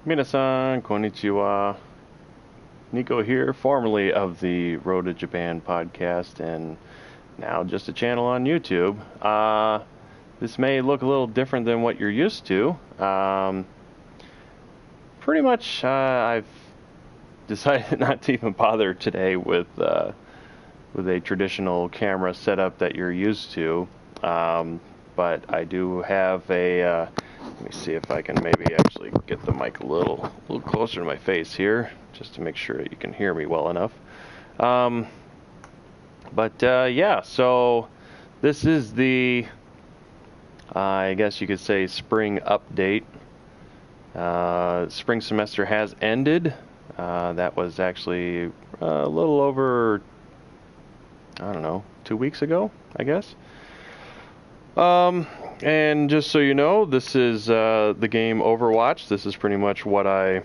Minasan, konnichiwa. Nico here, formerly of the Road to Japan podcast, and now just a channel on YouTube. This may look a little different than what you're used to. Pretty much, I've decided not to even bother today with a traditional camera setup that you're used to. But I do have a. Let me see if I can maybe actually get the mic a little closer to my face here, just to make sure that you can hear me well enough. Yeah, so this is the, I guess you could say, spring update. Spring semester has ended. That was actually a little over, I don't know, 2 weeks ago, I guess. And just so you know, this is the game Overwatch. This is pretty much what I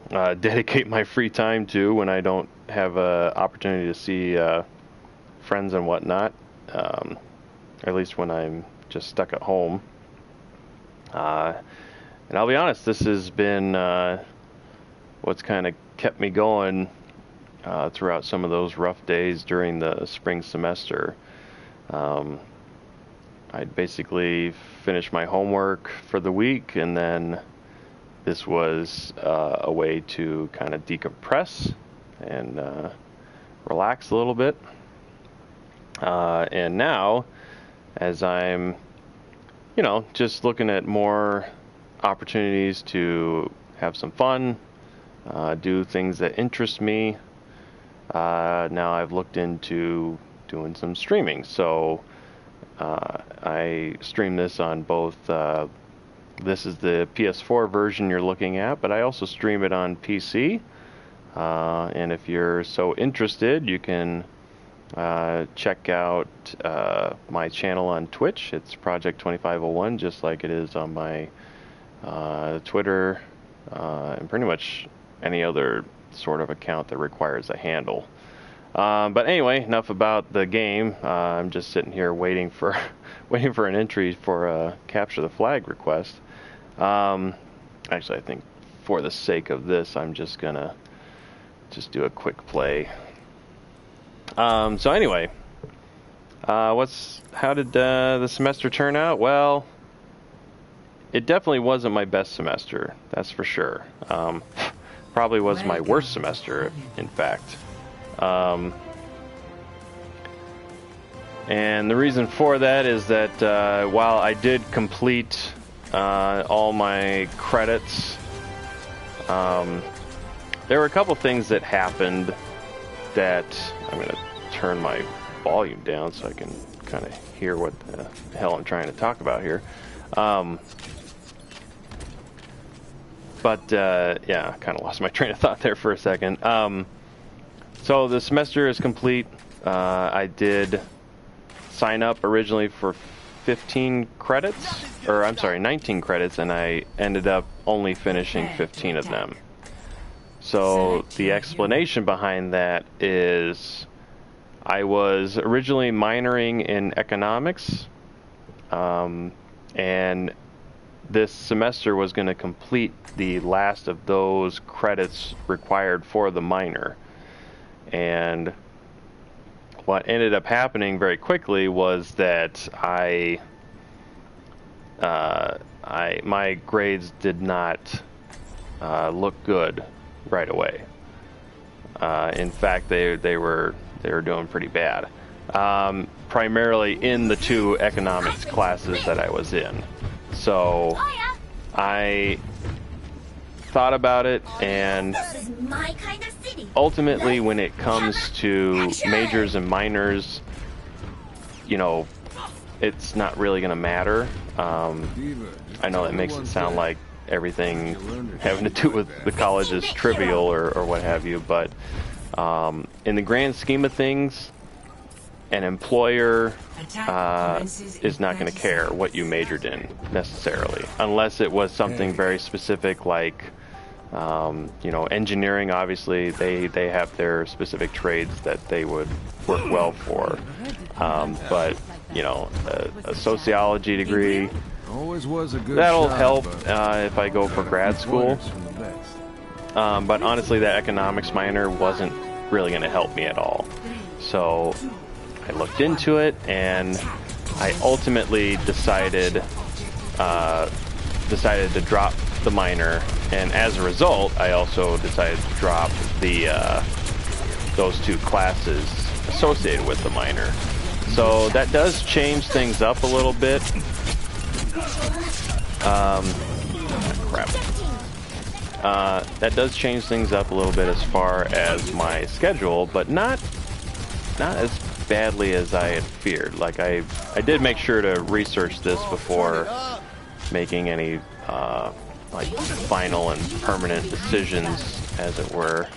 dedicate my free time to when I don't have an opportunity to see friends and whatnot. At least when I'm just stuck at home. And I'll be honest, this has been what's kind of kept me going throughout some of those rough days during the spring semester. I'd basically finished my homework for the week, and then this was a way to kind of decompress and relax a little bit. And now, as I'm, just looking at more opportunities to have some fun, do things that interest me, now I've looked into doing some streaming. So I stream this on both, this is the PS4 version you're looking at, but I also stream it on PC. And if you're so interested, you can check out my channel on Twitch. It's Project 2501, just like it is on my Twitter and pretty much any other sort of account that requires a handle. But anyway, enough about the game. I'm just sitting here waiting for an entry for a capture the flag request. Actually, I think for the sake of this, I'm just gonna do a quick play. So anyway, how did the semester turn out? Well, it definitely wasn't my best semester, that's for sure. Probably was my worst semester, in fact. And the reason for that is that while I did complete all my credits, there were a couple things that happened that I'm going to turn my volume down so I can kind of hear what the hell I'm trying to talk about here. Yeah, kind of lost my train of thought there for a second. So the semester is complete. I did sign up originally for 19 credits, and I ended up only finishing 15 of them. So the explanation behind that is I was originally minoring in economics, and this semester was going to complete the last of those credits required for the minor. And what ended up happening very quickly was that my grades did not look good right away. In fact, they were doing pretty bad, primarily in the two economics classes that I was in. So I thought about it, and ultimately, when it comes to majors and minors, it's not really going to matter. I know that makes it sound like everything having to do with the college is trivial or what have you, but in the grand scheme of things, an employer is not going to care what you majored in necessarily, unless it was something very specific like engineering. Obviously they have their specific trades that they would work well for, but a sociology degree, Always was a good That'll shot, help but if I go for grad school. from the best. But honestly, that economics minor wasn't really going to help me at all. So I looked into it, and I ultimately decided to drop the minor. And as a result, I also decided to drop the those 2 classes associated with the minor. So that does change things up a little bit. Crap. That does change things up a little bit as far as my schedule, but not as badly as I had feared. Like I did make sure to research this before making any like final and permanent decisions, as it were.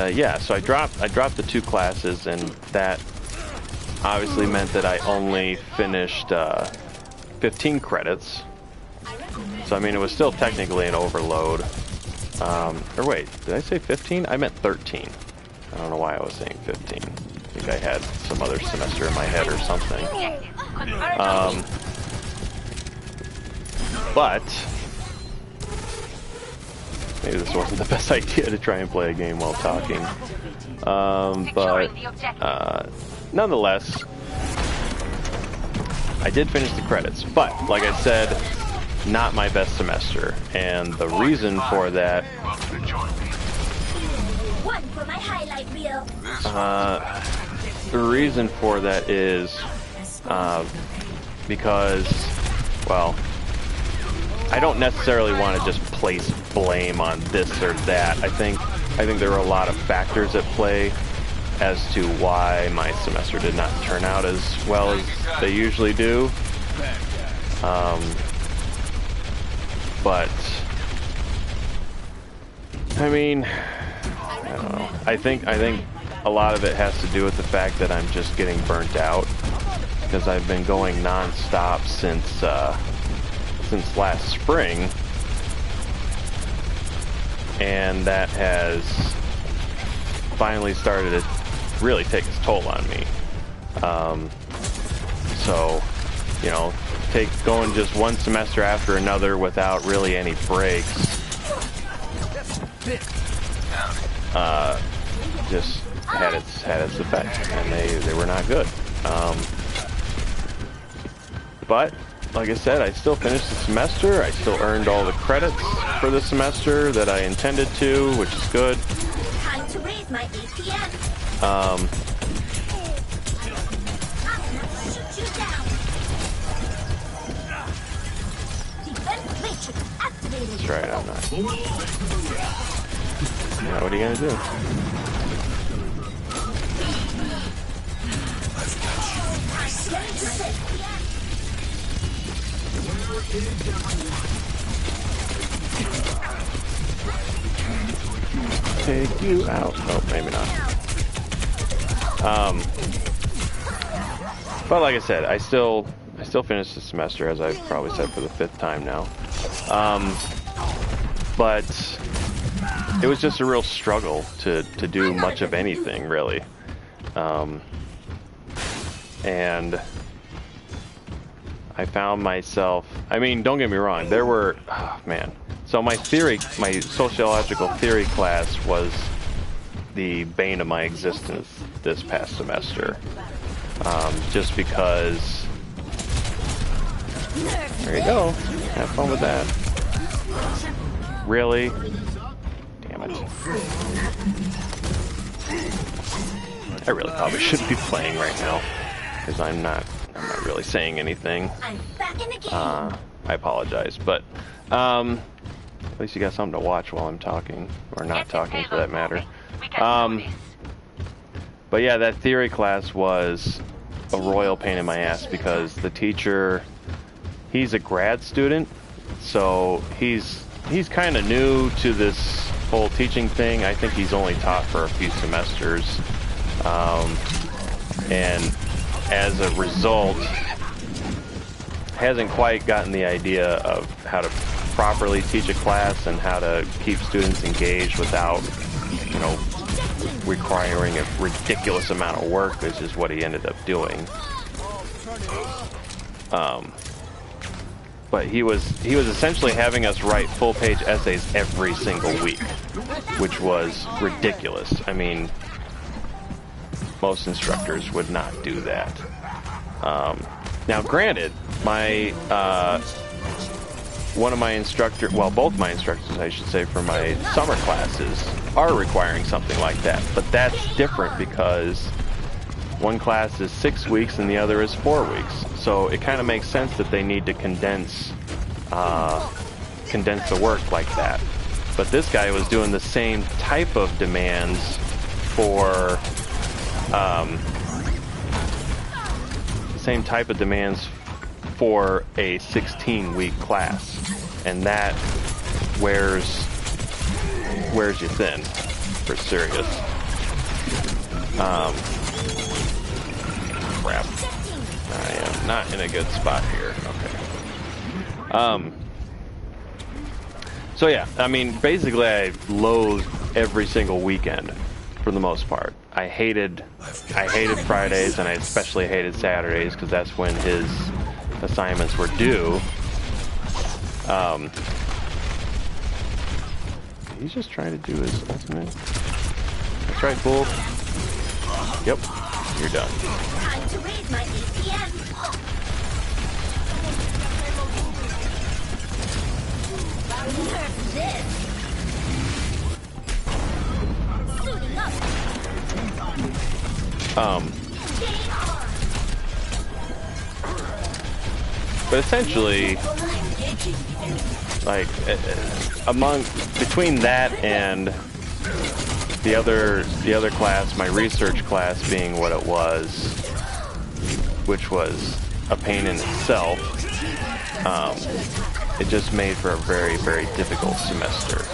Yeah, so I dropped the 2 classes, and that obviously meant that I only finished 15 credits. So I mean, it was still technically an overload. Or wait, did I say 15? I meant 13. I don't know why I was saying 15. I think I had some other semester in my head or something. But maybe this wasn't the best idea to try and play a game while talking. Nonetheless, I did finish the credits. But, like I said, not my best semester. And the reason for that... the reason for that is because, well, I don't necessarily want to just place blame on this or that. I think there were a lot of factors at play as to why my semester did not turn out as well as they usually do. But I mean, I don't know. I think a lot of it has to do with the fact that I'm just getting burnt out, because I've been going non-stop since last spring, and that has finally started to really take its toll on me. So, you know, going just one semester after another without really any breaks, just had its effect, and they were not good. But like I said, I still finished the semester. I still earned all the credits for the semester that I intended to, which is good. Time to raise my APM. Shoot you down. Defense matrix activated. That's right, I'm not. Now, what are you gonna do? Take you out. Oh, maybe not. But like I said, I still finished the semester, as I've probably said for the 5th time now. But it was just a real struggle to do much of anything, really. And I found myself, I mean, don't get me wrong, there were, oh man. So my sociological theory class was the bane of my existence this past semester. Just because, there you go, have fun with that. Really? Damn it. I really probably shouldn't be playing right now, because I'm not really saying anything. I apologize, but at least you got something to watch while I'm talking, or not talking for that matter. But yeah, that theory class was a royal pain in my ass, because the teacher, he's a grad student, so he's kind of new to this whole teaching thing. I think he's only taught for a few semesters, and as a result, hasn't quite gotten the idea of how to properly teach a class and how to keep students engaged without, you know, requiring a ridiculous amount of work, which is what he ended up doing. But he was essentially having us write full-page essays every single week, which was ridiculous. I mean, most instructors would not do that. Now, granted, my both my instructors, I should say, for my summer classes are requiring something like that. But that's different because one class is 6 weeks and the other is 4 weeks. So it kind of makes sense that they need to condense the work like that. But this guy was doing the same type of demands for a 16-week class, and that wears you thin, for serious. Crap. I am not in a good spot here. Okay. So yeah, I mean, basically I loathed every single weekend for the most part. I hated Fridays, and I especially hated Saturdays because that's when his assignments were due. He's just trying to do his ultimate. That's right, fool. Yep, you're done. Time to raise my APM. Nerf this. Suiting up. But essentially, like, between that and the other class, my research class being what it was, which was a pain in itself, it just made for a very, very difficult semester.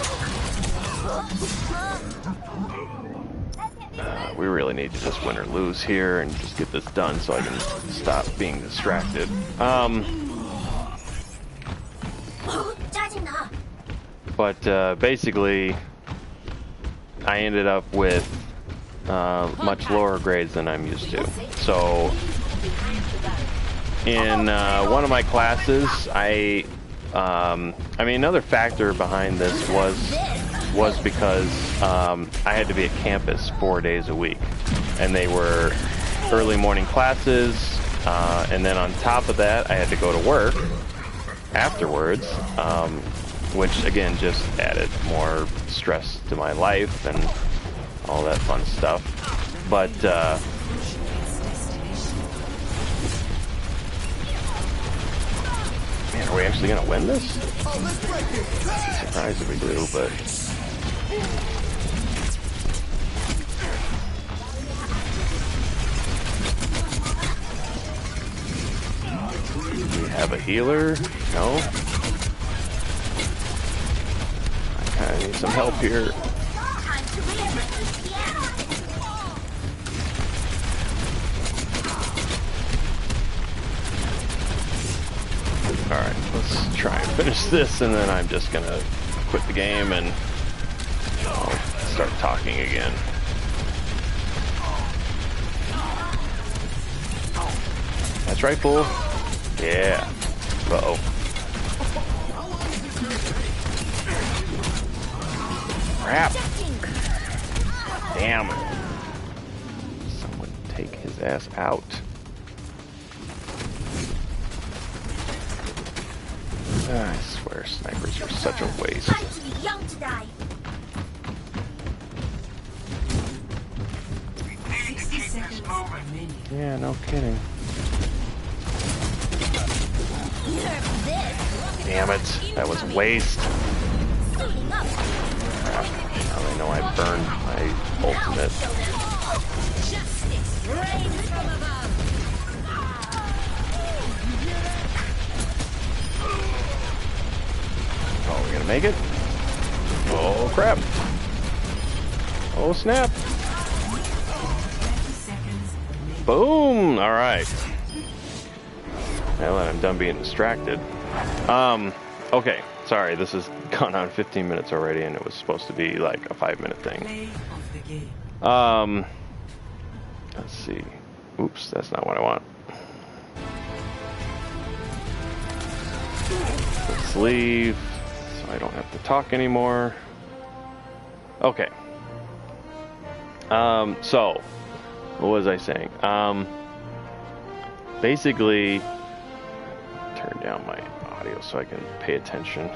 We really need to just win or lose here and just get this done so I can stop being distracted. But basically, I ended up with much lower grades than I'm used to. So in one of my classes, I mean, another factor behind this was because I had to be at campus 4 days a week, and they were early morning classes, and then on top of that, I had to go to work afterwards, which again just added more stress to my life and all that fun stuff. But man, are we actually gonna win this? I'm surprised if we do, but do we have a healer? No. I need some help here. Alright, let's try and finish this, and then I'm just gonna quit the game and I'll start talking again. That's right, fool. Yeah. Uh-oh. Crap. Damn it. Someone take his ass out. I swear, snipers are such a waste. Time to be young to die. 60 seconds remaining. Yeah, no kidding. Nerf this. Damn it, that was a waste. Suiting up. Crap. Now they know I burned my ultimate. Justice reigns from above. Oh, we're gonna make it? Oh, crap. Oh, snap. Boom! Alright. Well, I'm done being distracted. Okay. Sorry, this has gone on 15 minutes already, and it was supposed to be like a 5-minute thing. Let's see. Oops, that's not what I want. let's leave so I don't have to talk anymore. Okay. So, what was I saying? Basically, turn down my audio so I can pay attention.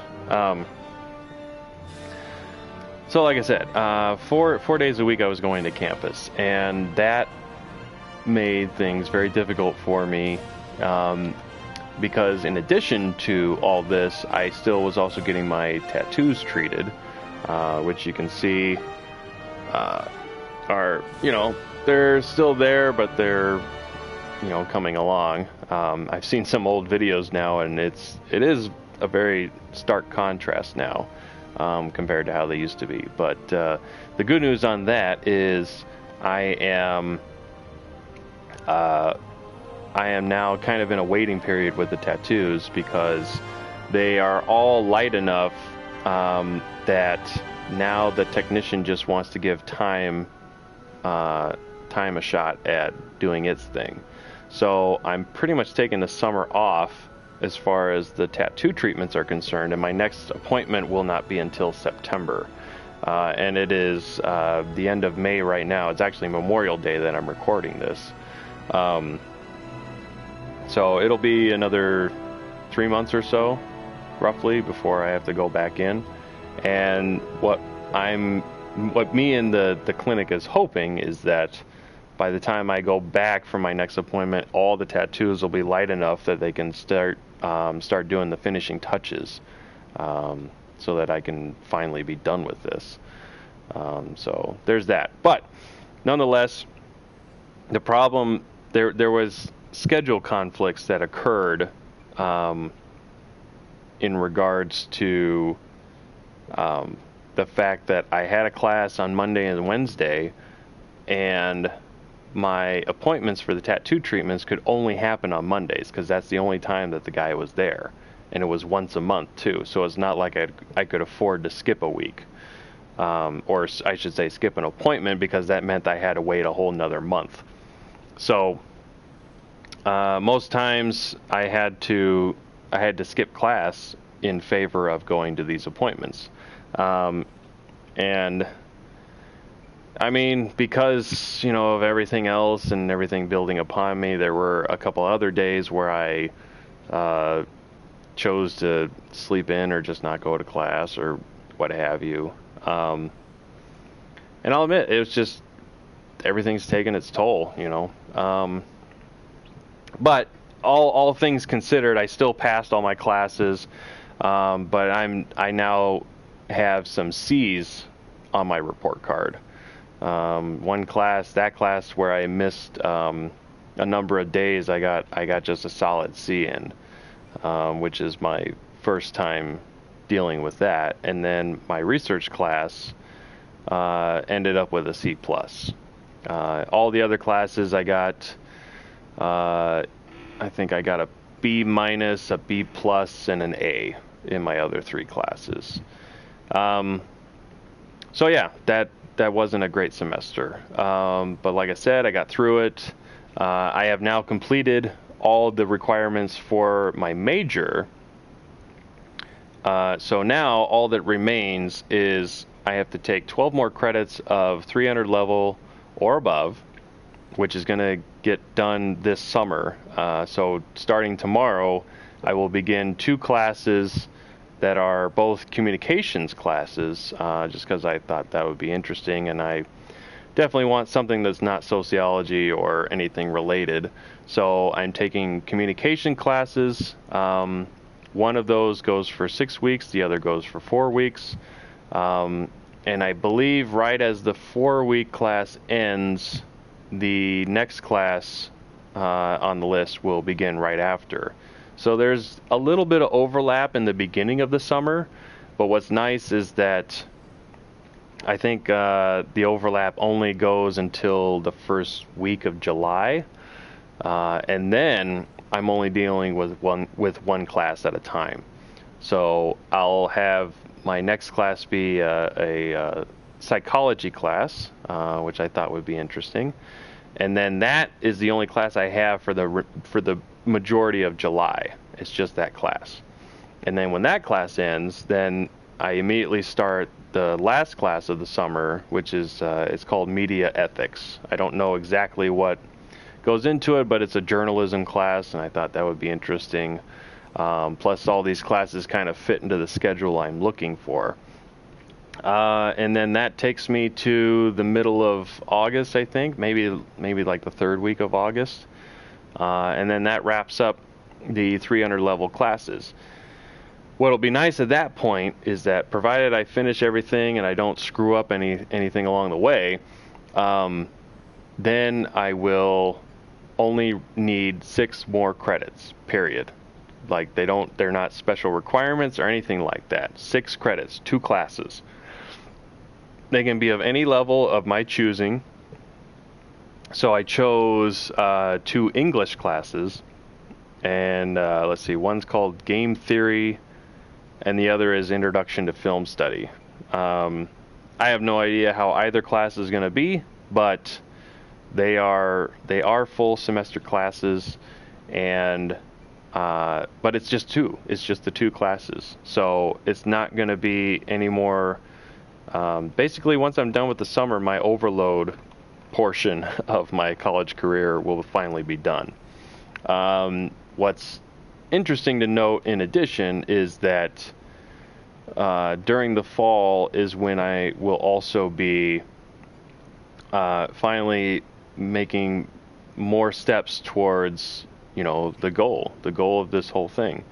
So like I said, 4 days a week I was going to campus, and that made things very difficult for me, because in addition to all this, I still was also getting my tattoos treated, which you can see are, they're still there, but they're, coming along. I've seen some old videos now, and it is a very stark contrast now, compared to how they used to be. But the good news on that is I am now kind of in a waiting period with the tattoos, because they are all light enough that now the technician just wants to give time a shot at doing its thing. So I'm pretty much taking the summer off as far as the tattoo treatments are concerned, and my next appointment will not be until September. And it is the end of May right now. It's actually Memorial Day that I'm recording this. So it'll be another 3 months or so, roughly, before I have to go back in. And what me and the clinic is hoping is that by the time I go back for my next appointment, all the tattoos will be light enough that they can start doing the finishing touches, so that I can finally be done with this. So there's that. But nonetheless, the problem, there was schedule conflicts that occurred in regards to the fact that I had a class on Monday and Wednesday, and my appointments for the tattoo treatments could only happen on Mondays, because that's the only time that the guy was there, and it was once a month too. So it's not like I could afford to skip a week, or I should say skip an appointment, because that meant I had to wait a whole nother month. So most times I had to skip class in favor of going to these appointments, and I mean, because, of everything else and everything building upon me, there were a couple other days where I chose to sleep in or just not go to class or what have you. And I'll admit, it was just, everything's taken its toll, But all things considered, I still passed all my classes, but I now have some C's on my report card. One class, that class where I missed a number of days, I got just a solid C in, which is my first time dealing with that. And then my research class ended up with a C plus. All the other classes I got, I think I got a B minus, a B plus, and an A in my other 3 classes. So yeah, that wasn't a great semester. But like I said, I got through it. I have now completed all the requirements for my major. So now all that remains is I have to take 12 more credits of 300 level or above, which is going to get done this summer. So starting tomorrow, I will begin 2 classes that are both communications classes, just because I thought that would be interesting, and I definitely want something that's not sociology or anything related. So I'm taking communication classes. One of those goes for 6 weeks, the other goes for 4 weeks. And I believe right as the 4-week class ends, the next class on the list will begin right after. So there's a little bit of overlap in the beginning of the summer, but what's nice is that I think the overlap only goes until the first week of July, and then I'm only dealing with one class at a time. So I'll have my next class be a psychology class, which I thought would be interesting, and then that is the only class I have for the majority of July. It's just that class. And then when that class ends, then I immediately start the last class of the summer, which is it's called Media Ethics. I don't know exactly what goes into it, but it's a journalism class, and I thought that would be interesting. Plus, all these classes kind of fit into the schedule I'm looking for. And then that takes me to the middle of August, I think, maybe like the third week of August. And then that wraps up the 300 level classes. What'll be nice at that point is that provided I finish everything and I don't screw up anything along the way, then I will only need 6 more credits, period. Like they're not special requirements or anything like that. 6 credits, 2 classes. They can be of any level of my choosing. So I chose 2 English classes, and let's see, one's called Game Theory, and the other is Introduction to Film Study. I have no idea how either class is going to be, but they are full semester classes, and but it's just 2. It's just the 2 classes, so it's not going to be any more. Basically, once I'm done with the summer, my overload portion of my college career will finally be done. What's interesting to note in addition is that during the fall is when I will also be finally making more steps towards, the goal of this whole thing,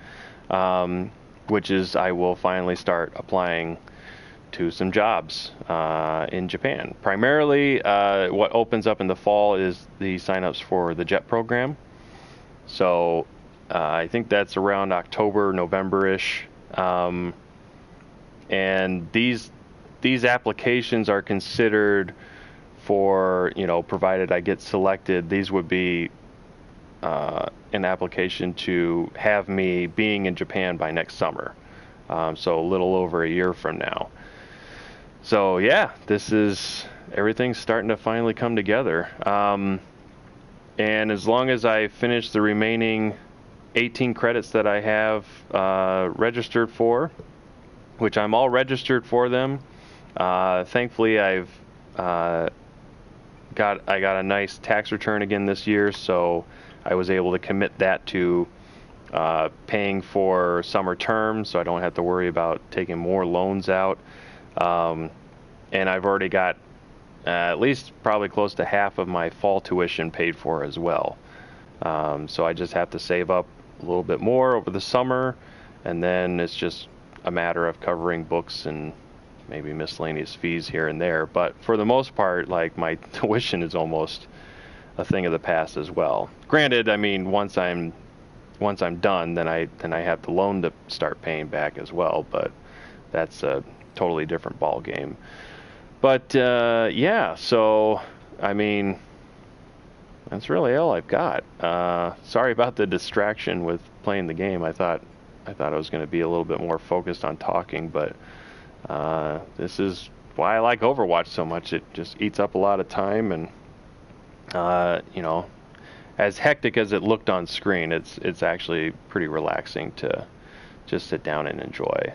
which is I will finally start applying to some jobs in Japan. Primarily, what opens up in the fall is the signups for the JET program. So I think that's around October, November-ish. And these applications are considered for, provided I get selected, these would be an application to have me being in Japan by next summer. So a little over a year from now. So yeah, everything's starting to finally come together. And as long as I finish the remaining 18 credits that I have registered for, which I'm all registered for them, thankfully I got a nice tax return again this year, so I was able to commit that to paying for summer terms, so I don't have to worry about taking more loans out. And I've already got at least probably close to half of my fall tuition paid for as well. So I just have to save up a little bit more over the summer, and then it's just a matter of covering books and maybe miscellaneous fees here and there. But for the most part, like, my tuition is almost a thing of the past as well. Granted, I mean, once I'm done, then I have the loan to start paying back as well, but that's a totally different ball game. But yeah, so I mean, that's really all I've got. Sorry about the distraction with playing the game. I thought I was going to be a little bit more focused on talking, but this is why I like Overwatch so much. It just eats up a lot of time, and as hectic as it looked on screen, it's actually pretty relaxing to just sit down and enjoy.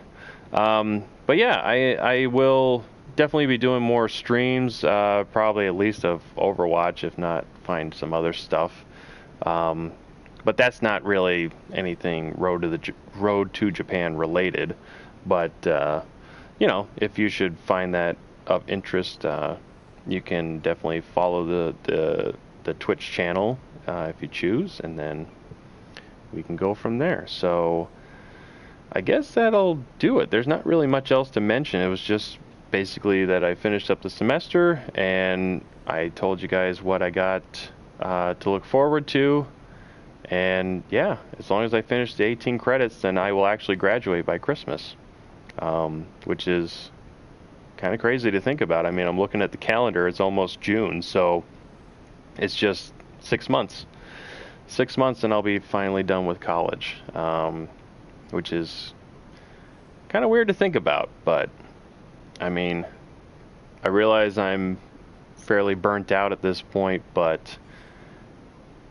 But yeah, I will definitely be doing more streams, probably at least of Overwatch, if not find some other stuff. But that's not really anything Road to Japan related. But if you should find that of interest, you can definitely follow the Twitch channel if you choose, and then we can go from there. So I guess that'll do it. There's not really much else to mention. It was just basically that I finished up the semester, and I told you guys what I got to look forward to. And yeah, as long as I finish the 18 credits, then I will actually graduate by Christmas, which is kind of crazy to think about. I mean, I'm looking at the calendar, it's almost June, so it's just 6 months. 6 months and I'll be finally done with college, which is kind of weird to think about. But I mean, I realize I'm fairly burnt out at this point, but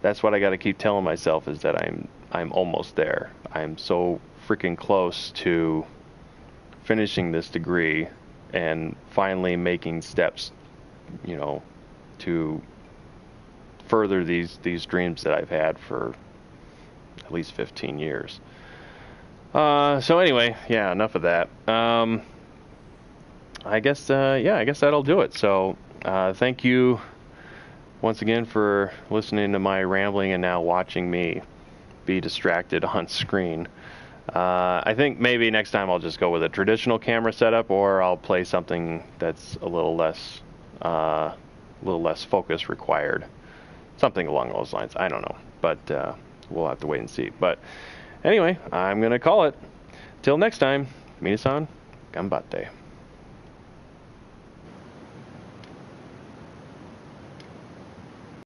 that's what I got to keep telling myself, is that I'm almost there. I'm so freaking close to finishing this degree and finally making steps, you know, to further these dreams that I've had for at least 15 years. So anyway, yeah, enough of that. I guess that'll do it. So thank you once again for listening to my rambling and now watching me be distracted on screen. I think maybe next time I'll just go with a traditional camera setup, or I'll play something that's a little less focus required. Something along those lines. I don't know, but we'll have to wait and see. But anyway, I'm gonna call it. Till next time, minasan, ganbatte.